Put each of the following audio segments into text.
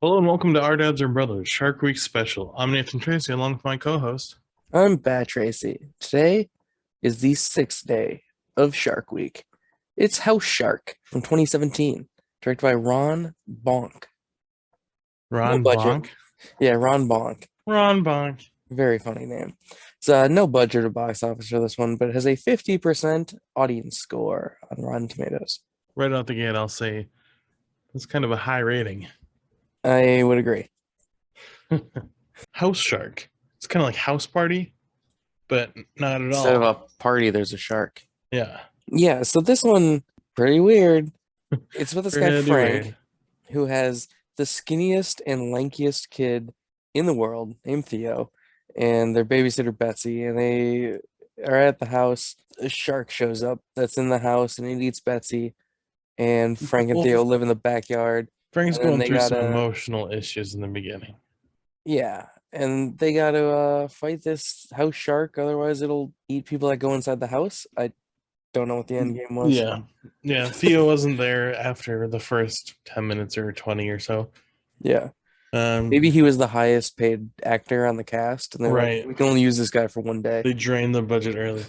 Hello and welcome to Our Dads Are Brothers Shark Week Special. I'm Nathan Tracy along with my co-host. I'm Bat Tracy. Today is the sixth day of Shark Week. It's House Shark from 2017, directed by Ron Bonk. No Ron budget. Bonk. Yeah, Ron Bonk. Ron Bonk. Very funny name. It's no budget or box office for this one, but it has a 50% audience score on Rotten Tomatoes. Right out the gate, I'll say it's kind of a high rating. I would agree. House Shark. It's kind of like House Party, but not at Instead of all. a party, there's a shark. Yeah. Yeah, so this one, pretty weird. It's with this guy, Pretty Frank, weird. who has the skinniest and lankiest kid in the world named Theo, and their babysitter Betsy, and they are at the house. A shark shows up that's in the house and it eats Betsy, and Frank and Well, Theo live in the backyard. Frank's And then going they through some gotta, emotional issues in the beginning. yeah, and they gotta fight this house shark, otherwise it'll eat people that go inside the house. I don't know what the end game was. Yeah. Yeah. Theo wasn't there after the first 10 minutes or 20 or so. Yeah. Um, Maybe he was the highest paid actor on the cast, and they're like, right. we can only use this guy for one day. They drained the budget early.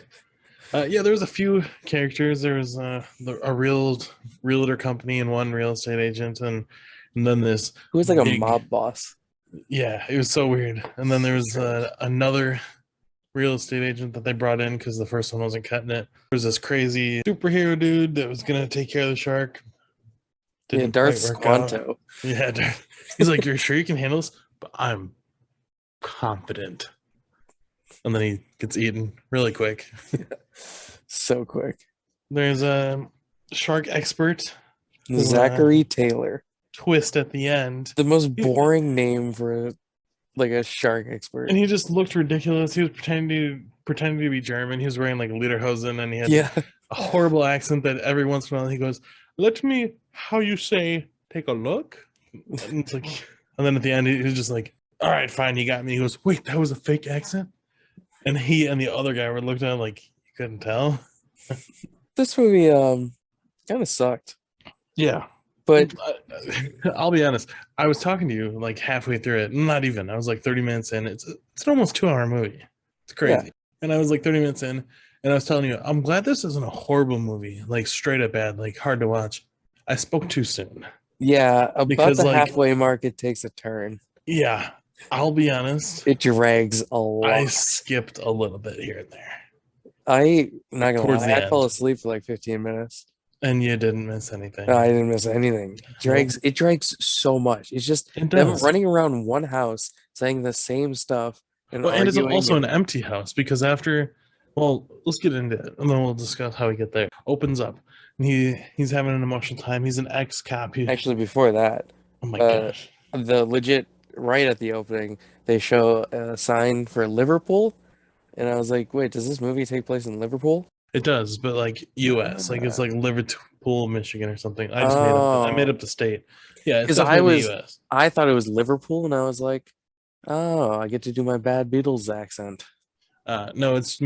Yeah, there was a few characters. There was a realtor company and one real estate agent, and then this Who was like a big, mob boss? yeah, it was so weird. And then there was another real estate agent that they brought in because the first one wasn't cutting it. There was this crazy superhero dude that was gonna take care of the shark. Yeah, Didn't Darth quite work out. Squanto. Yeah, he's like, "You're sure you can handle this?" But I'm confident. And then he gets eaten really quick. So quick. There's a shark expert Zachary Taylor. twist at the end. The most boring name for like a shark expert. And he just looked ridiculous. He was pretending to be German. He was wearing like lederhosen and he had Yeah. a horrible accent that every once in a while he goes, "Let me, how you say, take a look." And it's like, and then at the end he was just like, "All right, fine, you got me." He goes, "Wait, that was a fake accent?" And he and the other guy were looking at him like you couldn't tell. This movie kind of sucked. Yeah. But I'll be honest. I was talking to you like halfway through it. Not even. I was like 30 minutes in. It's an almost 2 hour movie. It's crazy. Yeah. And I was like 30 minutes in, and I was telling you, I'm glad this isn't a horrible movie, like straight up bad, like hard to watch. I spoke too soon. yeah, about Because, the like- halfway mark, it takes a turn. Yeah, I'll be honest. It drags a lot. I skipped a little bit here and there, I'm not gonna Towards lie, the I end. fell asleep for like 15 minutes. and you didn't miss anything. I didn't miss anything. It drags so much. It's just It them does. running around one house saying the same stuff and Well, and it's arguing. also an empty house because after, well, let's get into it and then we'll discuss how we get there. Opens up and he's having an emotional time. He's an ex-cop. Actually, before that, Oh my uh, gosh. the legit right at the opening, they show a sign for Liverpool, and I was like, wait, does this movie take place in Liverpool? It does, but like US, like it's like Liverpool, Michigan or something. I made up the state. Yeah, it's 'Cause I definitely was- the US. I thought it was Liverpool, and I was like, oh, I get to do my bad Beatles accent. No, it's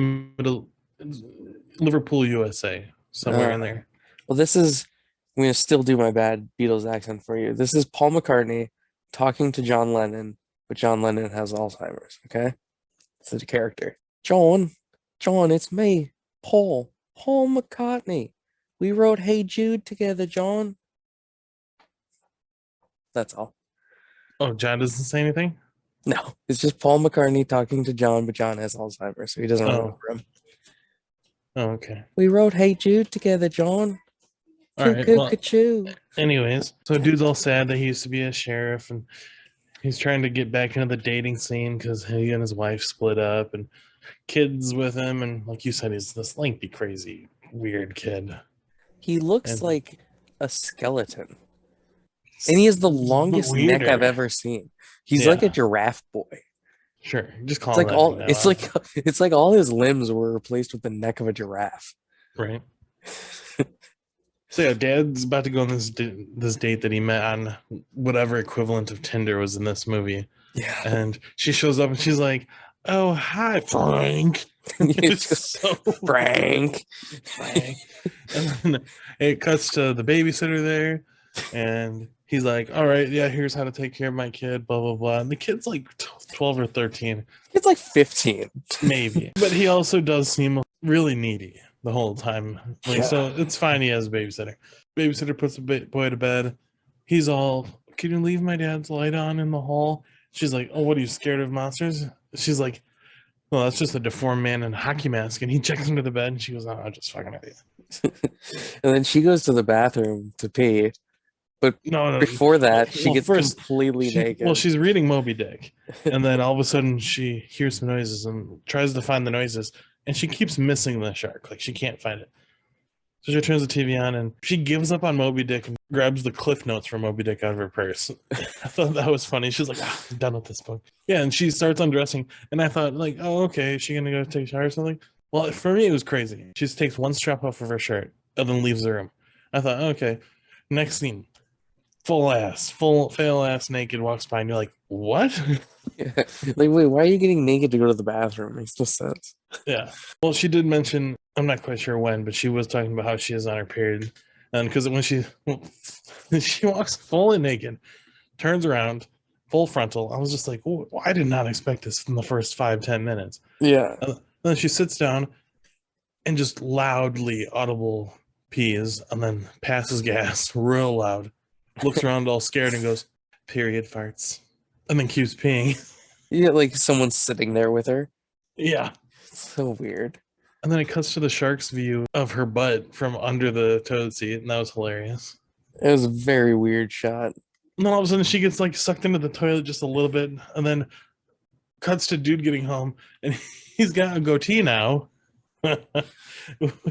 Liverpool, USA, somewhere in there. Well, I'm gonna still do my bad Beatles accent for you. This is Paul McCartney talking to John Lennon, but John Lennon has Alzheimer's, okay? This is a character. John, it's me, Paul McCartney. We wrote Hey Jude together, John. That's all. Oh, John doesn't say anything? No, it's just Paul McCartney talking to John, but John has Alzheimer's, so he doesn't remember him. Oh, okay. We wrote Hey Jude together, John. All right. Well, Cuckoo. anyways, so dude's all sad that he used to be a sheriff and he's trying to get back into the dating scene because he and his wife split up and kids with him. And like you said, he's this lengthy, crazy, weird kid. He looks And- like a skeleton. And he has the longest neck I've Weirder. ever seen. He's like a Yeah. giraffe boy. Sure. Just call It's like him that all from now it's on, like it's like all his limbs were replaced with the neck of a giraffe. right. So yeah, Dad's about to go on this date that he met on whatever equivalent of Tinder was in this movie, Yeah. and she shows up and she's like, "Oh, hi, Frank." It's It's so Frank. Frank. And then it cuts to the babysitter there, and he's like, all right, yeah, here's how to take care of my kid, blah blah blah. And the kid's like 12 or 13, It's like 15. maybe, but he also does seem really needy the whole time. Like, Yeah. so it's fine. He has a babysitter. Babysitter puts the boy to bed. He's all, can you leave my dad's light on in the hall? She's like, oh, what are you scared of monsters? She's like, well, that's just a deformed man in a hockey mask. And he checks into the bed and she goes, oh, I'm just fucking with you. And then she goes to the bathroom to pee. But No. before that, she Well, gets first, completely naked. Well, she's reading Moby Dick. And then all of a sudden she hears some noises and tries to find the noises. And she keeps missing the shark. Like, she can't find it. So she turns the TV on and she gives up on Moby Dick and grabs the Cliff Notes from Moby Dick out of her purse. I thought that was funny. She's like, I'm done with this book. Yeah, and she starts undressing. And I thought, like, oh, okay, is she going to go take a shower or something? Well, for me, it was crazy. She just takes one strap off of her shirt and then leaves the room. I thought, okay, next scene. Full fail ass naked walks by and you're like, what? Yeah. Like, wait, why are you getting naked to go to the bathroom? Makes no sense. Yeah. Well, she did mention, I'm not quite sure when, but she was talking about how she is on her period. And because when she walks fully naked, turns around, full frontal, I was just like, oh, I did not expect this from the first 5-10 minutes. Yeah. And then she sits down and just loudly audible pees and then passes gas real loud, looks around all scared and goes, period farts, and then keeps peeing. Yeah, like someone's sitting there with her. Yeah. So weird. And then it cuts to the shark's view of her butt from under the toilet seat, and that was hilarious. It was a very weird shot. And then all of a sudden she gets like sucked into the toilet just a little bit, and then cuts to dude getting home, and he's got a goatee now.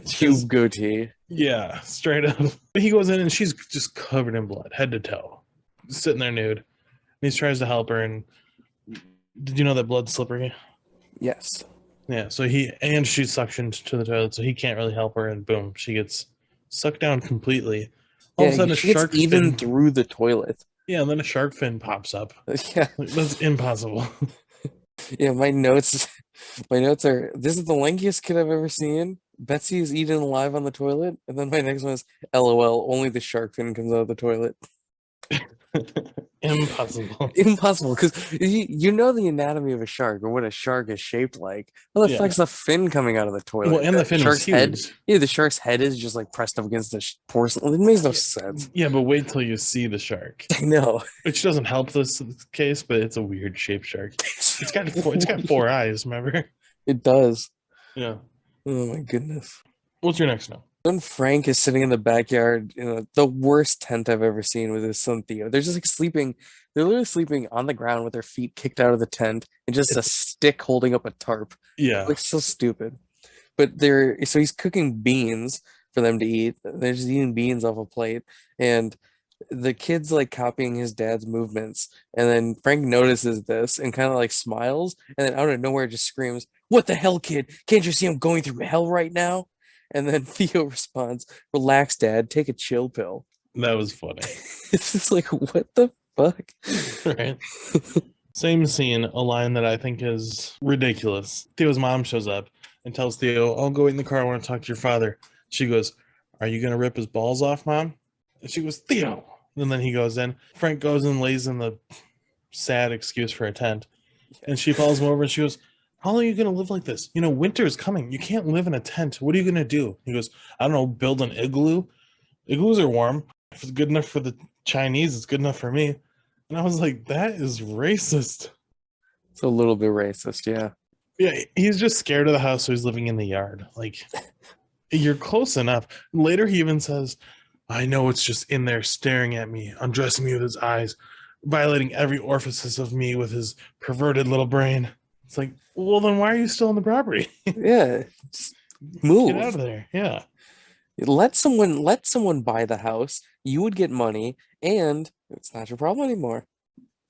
Tube goatee. Yeah, straight up. He goes in and she's just covered in blood, head to toe, sitting there nude. And he tries to help her, and did you know that blood's slippery? Yes. Yeah, so she's suctioned to the toilet, so he can't really help her, and boom, she gets sucked down completely. All of a sudden, she gets shark even fin, through the toilet. yeah, and then a shark fin pops up. Yeah. Like, that's impossible. Yeah, my notes are, this is the lankiest kid I've ever seen. Betsy is eaten alive on the toilet. And then my next one is, LOL, only the shark fin comes out of the toilet. Impossible. Impossible, because you know the anatomy of a shark or what a shark is shaped like. Well, the Yeah. fuck's the fin coming out of the toilet? Well, and the fin was shark's head. huge. Yeah, the shark's head is just like pressed up against the porcelain. It makes no sense. Yeah, but wait till you see the shark, I know. which doesn't help this case, but it's a weird shaped shark. It's got four eyes. Remember? It does. Yeah. Oh my goodness. What's your next note? When Frank is sitting in the backyard, the worst tent I've ever seen with his son Theo. They're just like sleeping. They're literally sleeping on the ground with their feet kicked out of the tent and just a stick holding up a tarp. Yeah. Like, so stupid. But so he's cooking beans for them to eat. They're just eating beans off a plate, and the kid's like copying his dad's movements. And then Frank notices this and kind of like smiles, and then out of nowhere just screams, "What the hell, kid? Can't you see I'm going through hell right now?" And then Theo responds, "Relax, Dad. Take a chill pill." That was funny. It's just like, what the fuck? Right. Same scene, a line that I think is ridiculous. Theo's mom shows up and tells Theo, I'll go in the car. I want to talk to your father. She goes, are you going to rip his balls off, Mom? And she goes, Theo. And then he goes in. Frank goes and lays in the sad excuse for a tent. And she follows him over and she goes, how long are you going to live like this? Winter is coming. You can't live in a tent. What are you going to do? He goes, I don't know, build an igloo. Igloos are warm. If it's good enough for the Chinese, it's good enough for me. And I was like, that is racist. It's a little bit racist, yeah. Yeah, he's just scared of the house, so he's living in the yard. Like, you're close enough. Later, he even says, I know it's just in there staring at me, undressing me with his eyes, violating every orifice of me with his perverted little brain. It's like, well, then why are you still on the property? Yeah. Move. Get out of there. Yeah. Let someone buy the house. You would get money, and it's not your problem anymore.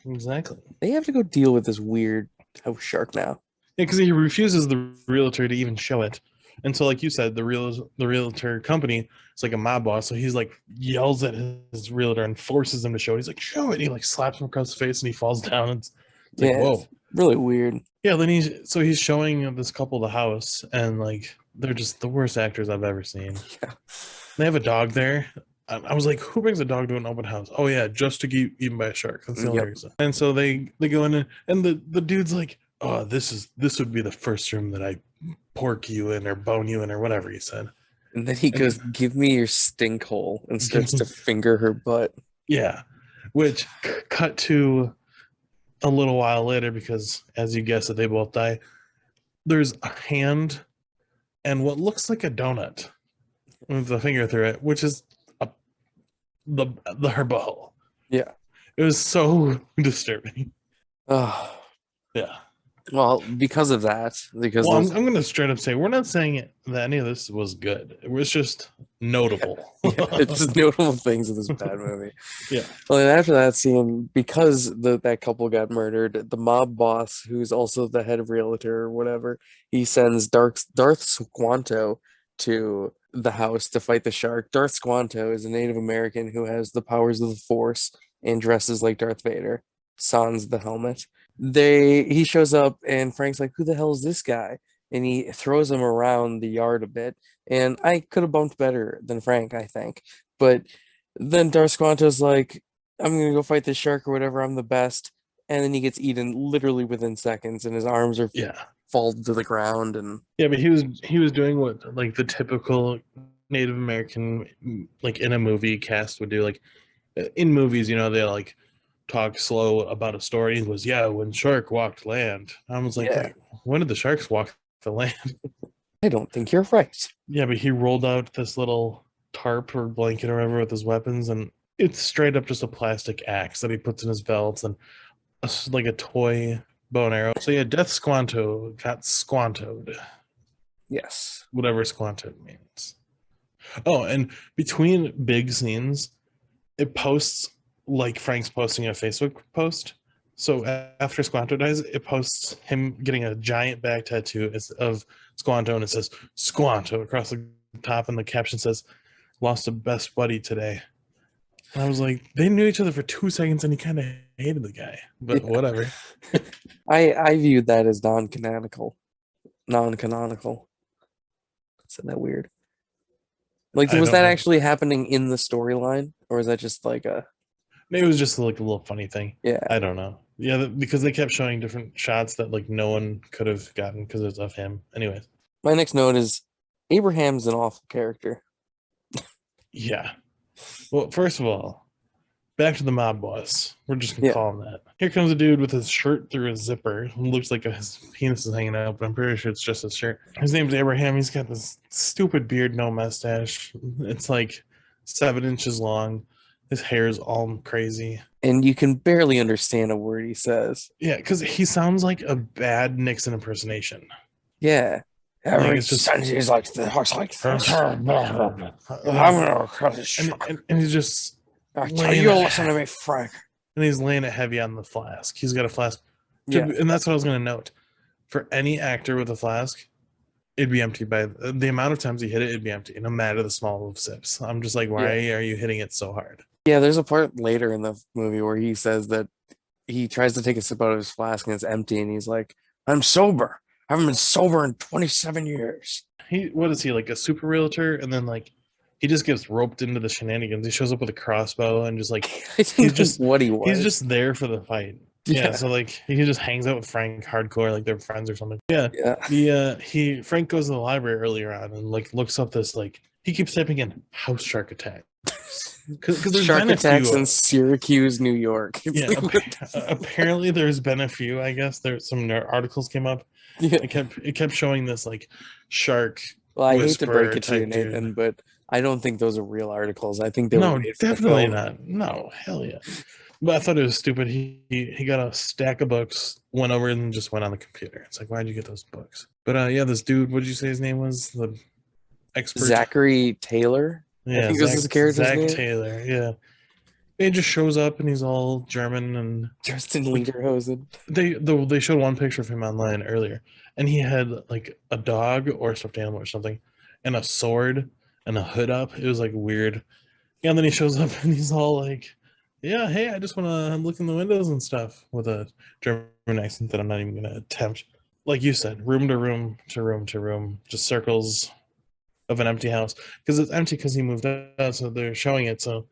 Exactly. They have to go deal with this weird house shark now. Yeah, because he refuses the realtor to even show it. And so, like you said, the realtor company is like a mob boss. So he's like yells at his realtor and forces him to show it. He's like, show it. And he like slaps him across the face and he falls down. It's like, whoa. It's really weird. Yeah, then he's showing this couple the house, and like they're just the worst actors I've ever seen. Yeah. They have a dog there, I was like, who brings a dog to an open house? Oh yeah, just to get eaten by a shark. That's the only Yep. reason. And so they go in, and the dude's like, oh, this would be the first room that I pork you in or bone you in or whatever he said. And then he And goes, "Give me your stink hole," and starts to finger her butt. yeah, which cut to a little while later, because as you guessed it, they both die. There's a hand and what looks like a donut with a finger through it, which is her butthole. Yeah. It was so disturbing. Oh, Yeah. well, because of that, because Well, those, I'm going to straight up say we're not saying that any of this was good. It was just notable. it's just notable things of this bad movie. Yeah. Well, and after that scene, because that couple got murdered, the mob boss, who's also the head of realtor or whatever, he sends Darth Squanto to the house to fight the shark. Darth Squanto is a Native American who has the powers of the Force and dresses like Darth Vader. Sans the helmet. He shows up and Frank's like, "Who the hell is this guy?" And he throws him around the yard a bit. And I could have bumped better than Frank, I think. But then Darth Squanto's like, "I'm gonna go fight this shark or whatever. I'm the best." And then he gets eaten literally within seconds, and his arms are Yeah. fall to the ground. And Yeah, but he was doing what like the typical Native American, like in a movie cast would do. Like in movies, they like talk slow about a story. He was, yeah, when shark walked land. I was like, yeah, wait, when did the sharks walk the land? I don't think you're right. Yeah, but he rolled out this little tarp or blanket or whatever with his weapons, and it's straight up just a plastic axe that he puts in his belt and like a toy bow and arrow. So yeah, Death Squanto got squantoed, Yes. whatever squantoed means. Oh, and between big scenes, it posts like Frank's posting a Facebook post. So after Squanto dies, it posts him getting a giant back tattoo of Squanto, and it says Squanto across the top, and the caption says, "Lost a best buddy today." And I was like, they knew each other for 2 seconds, and he kind of hated the guy, but Yeah. whatever. I viewed that as non-canonical. Non-canonical. Isn't that weird? Like, I was don't that know. actually happening in the storyline, or was that just like a Maybe it was just like a little funny thing. yeah? I don't know. Yeah, because they kept showing different shots that like no one could have gotten because it's of him. Anyways, My next note is Abraham's an awful character. yeah. Well, first of all, back to the mob boss. We're just gonna Yeah. call him that. Here comes a dude with his shirt through his zipper. It looks like his penis is hanging out, but I'm pretty sure it's just his shirt. His name's Abraham. He's got this stupid beard, no mustache. It's like 7 inches long. His hair is all crazy. And you can barely understand a word he says. Yeah, because he sounds like a bad Nixon impersonation. Yeah. Like, it's just- he's like this. and, and he's just I tell laying you, it- listen to me, Frank. and he's laying it heavy on the flask. He's got a flask. Yeah. And that's what I was going to note. For any actor with a flask, it'd be empty by the amount of times he hit it. It'd be empty, no matter the small of sips. I'm just like, why are you hitting it so hard? Yeah, there's a part later in the movie where he says that he tries to take a sip out of his flask and it's empty, and he's like, "I'm sober. I haven't been sober in 27 years." What is he, like a super realtor? And then like he just gets roped into the shenanigans. He shows up with a crossbow and just like I didn't know just- what he was. he's just there for the fight. Yeah, so like he just hangs out with Frank hardcore, like they're friends or something. Yeah. Frank goes to the library earlier on and like looks up this like he keeps typing in house shark attack. Because there's Shark been a attacks few. in Syracuse, New York. It's Yeah, like, apparently there's been a few. I guess there's some articles came up. yeah. It kept showing this like shark. Well, I hate to break whisperer it to you, type dude. Nathan, but I don't think those are real articles. I think they were No, made for the definitely film. not. No, hell yeah. But I thought it was stupid. He got a stack of books, went over and just went on the computer. It's like, why'd you get those books? But yeah, this dude, what did you say his name was? The expert Zachary Taylor. Yeah, I think was his character's Zach name. Taylor. Yeah, he just shows up and he's all German, and Dressed in lederhosen. they showed one picture of him online earlier, and he had like a dog or a stuffed animal or something, and a sword and a hood up. It was like weird. Yeah, and then he shows up and he's all like, "Yeah, hey, I just want to look in the windows and stuff," with a German accent that I'm not even gonna attempt. Like you said, room to room to room to room, just circles of an empty house because it's empty because he moved out, so they're showing it. So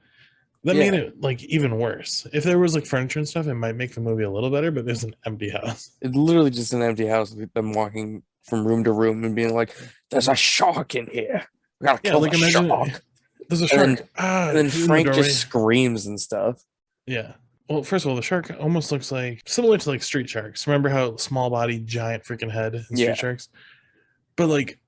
that Yeah. made it like even worse. If there was like furniture and stuff, it might make the movie a little better. But there's an empty house. It's literally just an empty house with them walking from room to room and being like, "There's a shark in here. We gotta Yeah, kill like the imagine shark." there's a And shark. then In the Frank doorway. just screams and stuff. Yeah. Well, first of all, the shark almost looks like similar to like street sharks. Remember how small body, giant freaking head in Yeah. street sharks? But like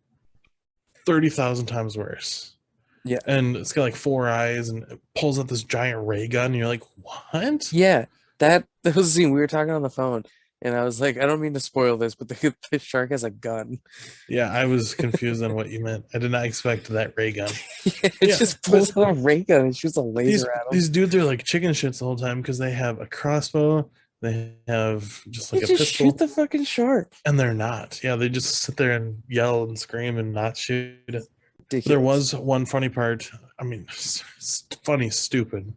30,000 times worse. Yeah. And it's got like 4 eyes and it pulls out this giant ray gun. And you're like, what? Yeah, that was the scene we were talking on the phone, and I was like, I don't mean to spoil this, but the shark has a gun. Yeah, I was confused on what you meant. I did not expect that ray gun. It Yeah, just pulls out a ray gun and shoots a These laser at him. these dudes are like chicken shits the whole time because they have a crossbow, they have just like They a just pistol, shoot the fucking shark. and they're not. Yeah, they just sit there and yell and scream and not shoot it. There Ridiculous. was one funny part. I mean, funny, stupid.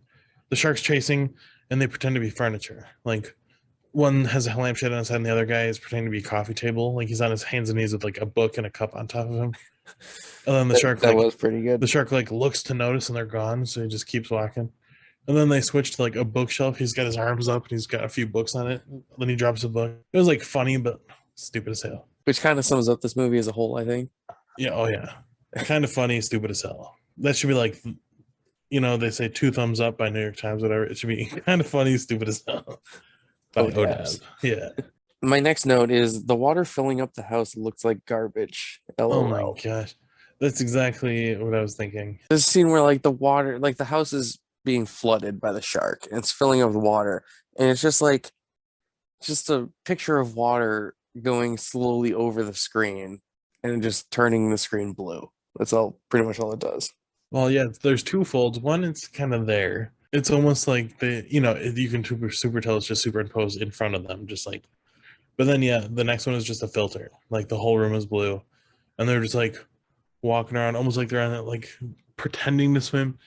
The shark's chasing, and they pretend to be furniture. Like one has a lampshade on his head, and the other guy is pretending to be a coffee table. Like he's on his hands and knees with like a book and a cup on top of him. And then the shark That like was pretty good. the shark like looks to notice, and they're gone. So he just keeps walking. And then they switch to like a bookshelf. He's got his arms up, and he's got a few books on it. Then he drops a book. It was like funny, but stupid as hell. Which kind of sums up this movie as a whole, I think. Yeah. Oh yeah. Kind of funny, stupid as hell. That should be like, they say 2 thumbs up by New York Times, whatever. It should be kind of funny, stupid as hell by ODABs. ODAB. Yeah. My next note is the water filling up the house looks like garbage. LOL. Oh my gosh. That's exactly what I was thinking. This scene where like the water, like the house is being flooded by the shark and it's filling up with water. And it's just like, just a picture of water going slowly over the screen and just turning the screen blue. That's all, pretty much all it does. Well, yeah, there's 2 folds. One, it's kind of there. It's almost like you can super tell it's just superimposed in front of them, just like. But then, yeah, the next one is just a filter. Like the whole room is blue, and they're just like walking around, almost like they're on it, like pretending to swim.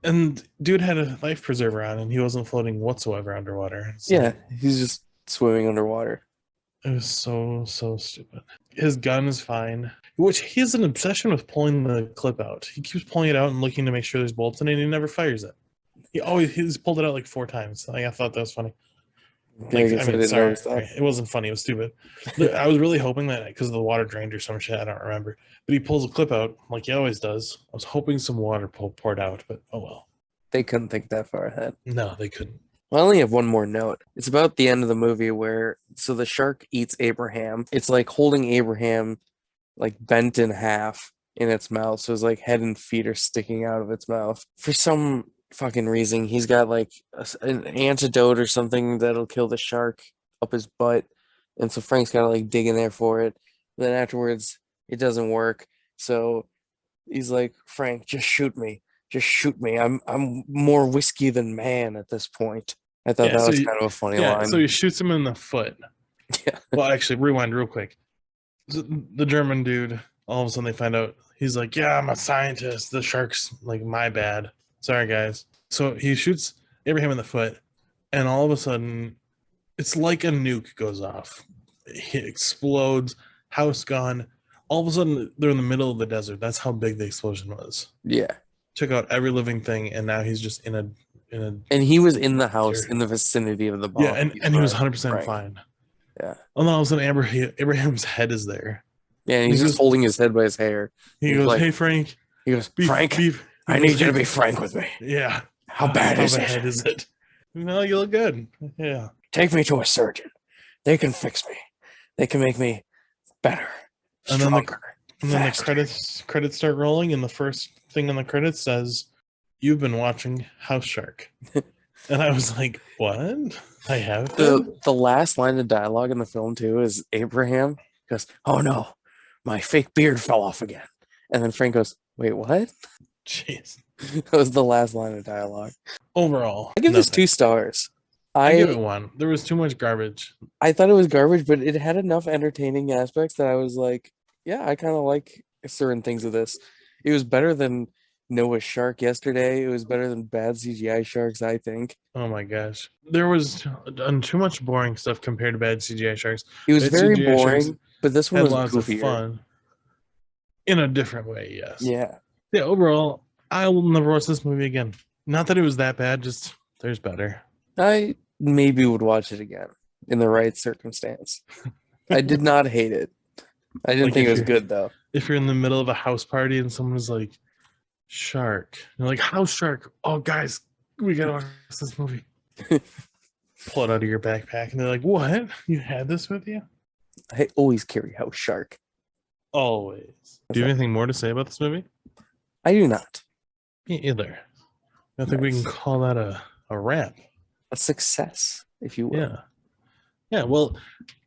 And dude had a life preserver on, and he wasn't floating whatsoever underwater. So Yeah, he's just swimming underwater. it was so stupid. His gun is fine, which he has an obsession with pulling the clip out. He keeps pulling it out and looking to make sure there's bolts in it, and he never fires it. He's pulled it out like 4 times. Like, I thought that was funny. I guess I didn't sorry, notice that. it wasn't funny. It was stupid. I was really hoping that because the water drained or some shit, I don't remember. But he pulls a clip out like he always does. I was hoping some water poured out, but oh well. They couldn't think that far ahead. No, they couldn't. I only have one more note. It's about the end of the movie where so the shark eats Abraham. It's like holding Abraham like bent in half in its mouth. So his like head and feet are sticking out of its mouth. For some fucking reason, he's got like an antidote or something that'll kill the shark up his butt. And so Frank's gotta like dig in there for it. And then afterwards, it doesn't work. So he's like, Frank, just shoot me. Just shoot me. I'm more whiskey than man at this point. I thought that was kind of a funny line. So he shoots him in the foot. Yeah. Well, actually, rewind real quick. The German dude, all of a sudden they find out, he's like, yeah, I'm a scientist. The shark's like, my bad. Sorry, guys. So he shoots Abraham in the foot, and all of a sudden, it's like a nuke goes off. It explodes, house gone. All of a sudden, they're in the middle of the desert. That's how big the explosion was. Yeah. Took out every living thing, and now he's just in a. And he was in the house in the vicinity of the bomb. Yeah, and he was 100% fine. Yeah. And then all of a sudden, Abraham's head is there. Yeah, and he's just holding his head by his hair. He goes, like, "Hey, Frank." He goes, "Frank, I need you to be frank with me." Yeah. How bad is it? No, you look good. Yeah. Take me to a surgeon. They can fix me. They can make me better, stronger, and then the credits start rolling, and the first thing on the credits says, "You've been watching House Shark." And I was like, "What? I have." The last line of dialogue in the film too is Abraham goes, "Oh no, my fake beard fell off again," and then Frank goes, "Wait, what?" Jeez. That was the last line of dialogue. Overall, I give this 2 stars. I give it 1. There was too much garbage. I thought it was garbage, but it had enough entertaining aspects that I was like, yeah, I kind of like certain things of this. It was better than Noah's Shark yesterday. It was better than bad CGI sharks, I think. Oh my gosh. There was too much boring stuff compared to bad CGI sharks. It was bad very CGI boring, but this one was lots goofier. of fun. In a different way, yes. Yeah. Yeah, overall, I will never watch this movie again. Not that it was that bad, just there's better. I maybe would watch it again in the right circumstance. I did not hate it. I didn't Like think if it was you're good though. if you're in the middle of a house party and someone's like, shark. You're like, house shark. Oh guys, we gotta watch this movie. Pull it out of your backpack and they're like, what? You had this with you? I always carry house shark. Always. Do you have anything more to say about this movie? I do not. Me either. I think we can Nice. call that a wrap. A success, if you will. Yeah. Yeah, well,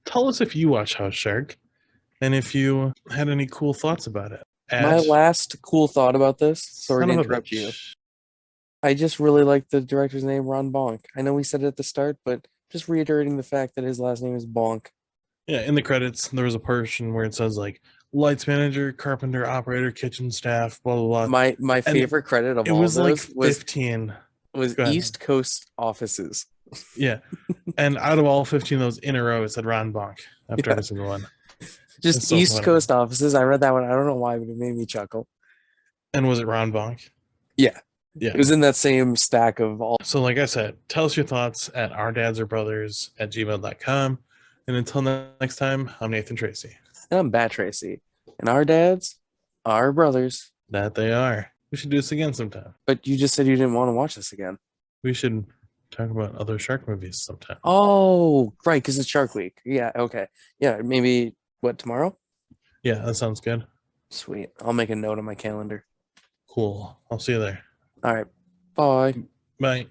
tell us if you watch House Shark and if you had any cool thoughts about it. My last cool thought about this, sorry to Son of a interrupt you. bitch. I just really like the director's name, Ron Bonk. I know we said it at the start, but just reiterating the fact that his last name is Bonk. Yeah, in the credits, there was a portion where it says like lights manager, carpenter, operator, kitchen staff, blah blah blah. My favorite credit of It all was like those was 15. was Go ahead. East Coast offices. Yeah. And out of all 15 of those in a row, it said Ron Bonk after Yeah. every single one. Just It's so East funny. Coast offices. I read that one. I don't know why, but it made me chuckle. And was it Ron Bonk? Yeah. Yeah. It was in that same stack of all. So, like I said, tell us your thoughts at ourdadsourbrothers@gmail.com. And until next time, I'm Nathan Tracy. And I'm Bat Tracy. And our dads, our brothers. That they are. We should do this again sometime. But you just said you didn't want to watch this again. We should talk about other shark movies sometime. Oh, right, because it's Shark Week. Yeah, okay. Yeah, maybe what, tomorrow? Yeah, that sounds good. Sweet. I'll make a note on my calendar. Cool. I'll see you there. All right. Bye. Bye.